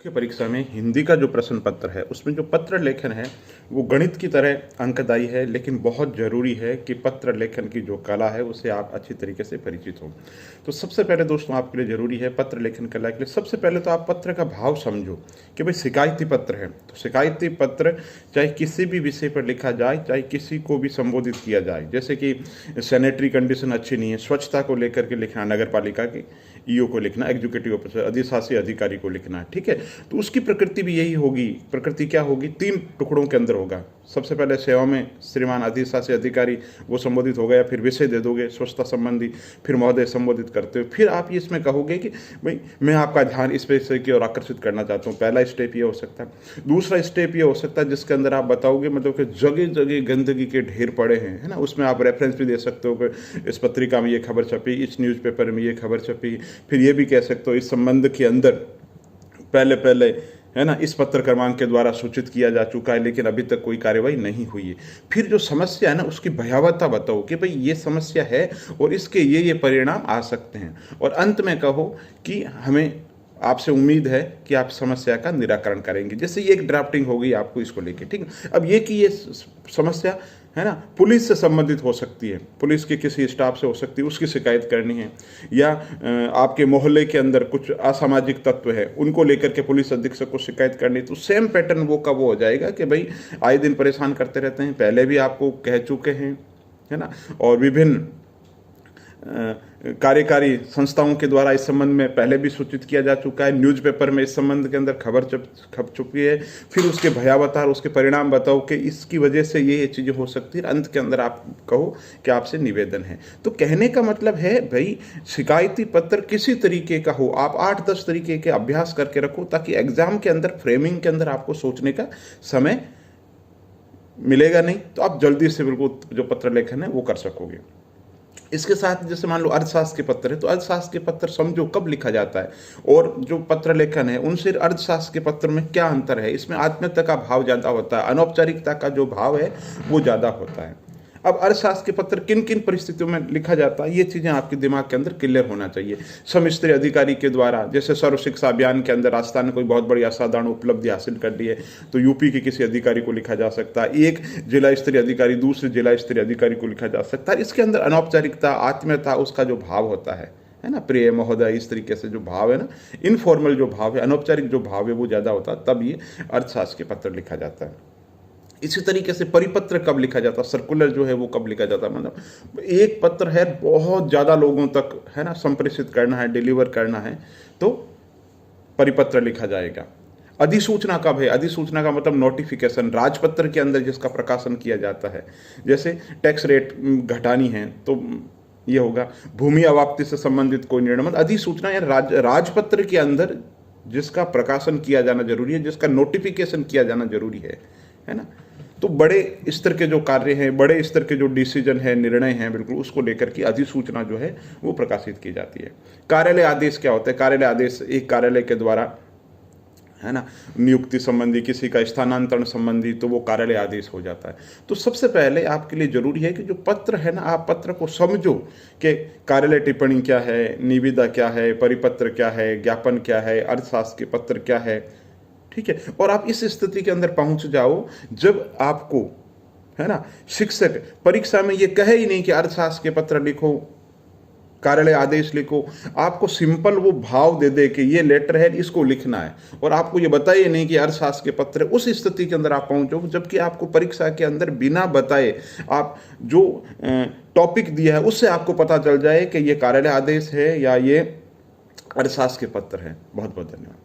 मुख्य परीक्षा में हिंदी का जो प्रश्न पत्र है उसमें जो पत्र लेखन है वो गणित की तरह अंकदायी है, लेकिन बहुत ज़रूरी है कि पत्र लेखन की जो कला है उससे आप अच्छी तरीके से परिचित हो। तो सबसे पहले दोस्तों आपके लिए ज़रूरी है पत्र लेखन कला के लिए सबसे पहले तो आप पत्र का भाव समझो कि भाई शिकायती पत्र है तो शिकायती पत्र चाहे किसी भी विषय पर लिखा जाए, चाहे किसी को भी संबोधित किया जाए, जैसे कि सैनिटरी कंडीशन अच्छी नहीं है, स्वच्छता को लेकर के लिखना, नगर पालिका की ईओ को लिखना, एग्जीक्यूटिव ऑफिसर अधिशासी अधिकारी को लिखना है, ठीक है। तो उसकी प्रकृति भी यही होगी। प्रकृति क्या होगी? 3 टुकड़ों के अंदर होगा। सबसे पहले सेवा में श्रीमान अधिशासी अधिकारी वो संबोधित हो गया, फिर विषय दे दोगे स्वच्छता संबंधी, फिर महोदय संबोधित करते हो, फिर आप इसमें कहोगे कि भाई मैं आपका ध्यान इस विषय की ओर आकर्षित करना चाहता हूँ। पहला स्टेप ये हो सकता है। दूसरा स्टेप ये हो सकता है जिसके अंदर आप बताओगे मतलब कि जगह जगह गंदगी के ढेर पड़े हैं, है ना। उसमें आप रेफरेंस भी दे सकते हो कि इस पत्रिका में ये खबर छपी, इस न्यूज़पेपर में ये खबर छपी। फिर ये भी कह सकते हो इस संबंध के अंदर पहले है ना इस पत्र क्रमांक के द्वारा सूचित किया जा चुका है, लेकिन अभी तक कोई कार्यवाही नहीं हुई है। फिर जो समस्या है ना उसकी भयावहता बताओ कि भाई ये समस्या है और इसके ये परिणाम आ सकते हैं, और अंत में कहो कि हमें आपसे उम्मीद है कि आप समस्या का निराकरण करेंगे। जैसे ये एक ड्राफ्टिंग होगी आपको इसको लेके, ठीक है। अब ये कि ये समस्या है ना पुलिस से संबंधित हो सकती है, पुलिस के किसी स्टाफ से हो सकती है, उसकी शिकायत करनी है, या आपके मोहल्ले के अंदर कुछ असामाजिक तत्व है उनको लेकर के पुलिस अधीक्षक को शिकायत करनी, तो सेम पैटर्न वो कब हो जाएगा कि भाई आए दिन परेशान करते रहते हैं, पहले भी आपको कह चुके हैं, है ना। और विभिन्न कार्यकारी संस्थाओं के द्वारा इस संबंध में पहले भी सूचित किया जा चुका है, न्यूज़पेपर में इस संबंध के अंदर खबर छप चुकी है। फिर उसके भयावहता और उसके परिणाम बताओ कि इसकी वजह से ये चीज़ें हो सकती है। अंत के अंदर आप कहो कि आपसे निवेदन है। तो कहने का मतलब है भाई शिकायती पत्र किसी तरीके का हो, आप 8-10 तरीके के अभ्यास करके रखो ताकि एग्जाम के अंदर फ्रेमिंग के अंदर आपको सोचने का समय मिलेगा नहीं, तो आप जल्दी से बिल्कुल जो पत्र लेखन है वो कर सकोगे। इसके साथ जैसे मान लो अर्थशास्त्र के पत्र है तो अर्थशास्त्र के पत्र समझो कब लिखा जाता है, और जो पत्र लेखन है उनसे अर्थशास्त्र के पत्र में क्या अंतर है। इसमें आत्मीयता का भाव ज़्यादा होता है, अनौपचारिकता का जो भाव है वो ज़्यादा होता है। अब अर्थशास्त्र के पत्र किन किन परिस्थितियों में लिखा जाता है ये चीज़ें आपके दिमाग के अंदर क्लियर होना चाहिए। समस्तरीय अधिकारी के द्वारा, जैसे सर्व शिक्षा अभियान के अंदर राजस्थान ने कोई बहुत बड़ी असाधारण उपलब्धि हासिल कर ली है तो यूपी के किसी अधिकारी को लिखा जा सकता है, एक जिला स्तरीय अधिकारी दूसरे जिला स्तरीय अधिकारी को लिखा जा सकता है। इसके अंदर अनौपचारिकता, आत्मीयता, उसका जो भाव होता है ना, प्रिय महोदय, इस तरीके से जो भाव है ना, इनफॉर्मल जो भाव है, अनौपचारिक जो भाव है वो ज़्यादा होता है, तब ये अर्थशास्त्र के पत्र लिखा जाता है। इसी तरीके से परिपत्र कब लिखा जाता है, सर्कुलर जो है वो कब लिखा जाता है, मतलब एक पत्र है बहुत ज़्यादा लोगों तक है ना संप्रेषित करना है, डिलीवर करना है, तो परिपत्र लिखा जाएगा। अधिसूचना कब है? अधिसूचना का मतलब नोटिफिकेशन, राजपत्र के अंदर जिसका प्रकाशन किया जाता है। जैसे टैक्स रेट घटानी है तो ये होगा, भूमि अवाप्ति से संबंधित कोई निर्णय, मतलब अधिसूचना या राजपत्र के अंदर जिसका प्रकाशन किया जाना जरूरी है, जिसका नोटिफिकेशन किया जाना जरूरी है ना। तो बड़े स्तर के जो कार्य हैं, बड़े स्तर के जो डिसीजन है, निर्णय हैं, बिल्कुल उसको लेकर के अधिसूचना जो है वो प्रकाशित की जाती है। कार्यालय आदेश क्या होता है? कार्यालय आदेश एक कार्यालय के द्वारा है ना नियुक्ति संबंधी, किसी का स्थानांतरण संबंधी, तो वो कार्यालय आदेश हो जाता है। तो सबसे पहले आपके लिए जरूरी है कि जो पत्र है ना, आप पत्र को समझो कि कार्यालय टिप्पणी क्या है, निविदा क्या है, परिपत्र क्या है, ज्ञापन क्या है, अर्थशास्त्र के पत्र क्या है, ठीक है। और आप इस स्थिति के अंदर पहुंच जाओ जब आपको है ना शिक्षक परीक्षा में ये कहे ही नहीं कि अर्थशास्त्र के पत्र लिखो, कार्यालय आदेश लिखो, आपको सिंपल वो भाव दे दे कि ये लेटर है इसको लिखना है, और आपको ये बताइए नहीं कि अर्थशास्त्र के पत्र। उस स्थिति के अंदर आप पहुंचो जबकि आपको परीक्षा के अंदर बिना बताए आप जो टॉपिक दिया है उससे आपको पता चल जाए कि ये कार्यालय आदेश है या ये अर्थशास्त्र के पत्र है। बहुत बहुत धन्यवाद।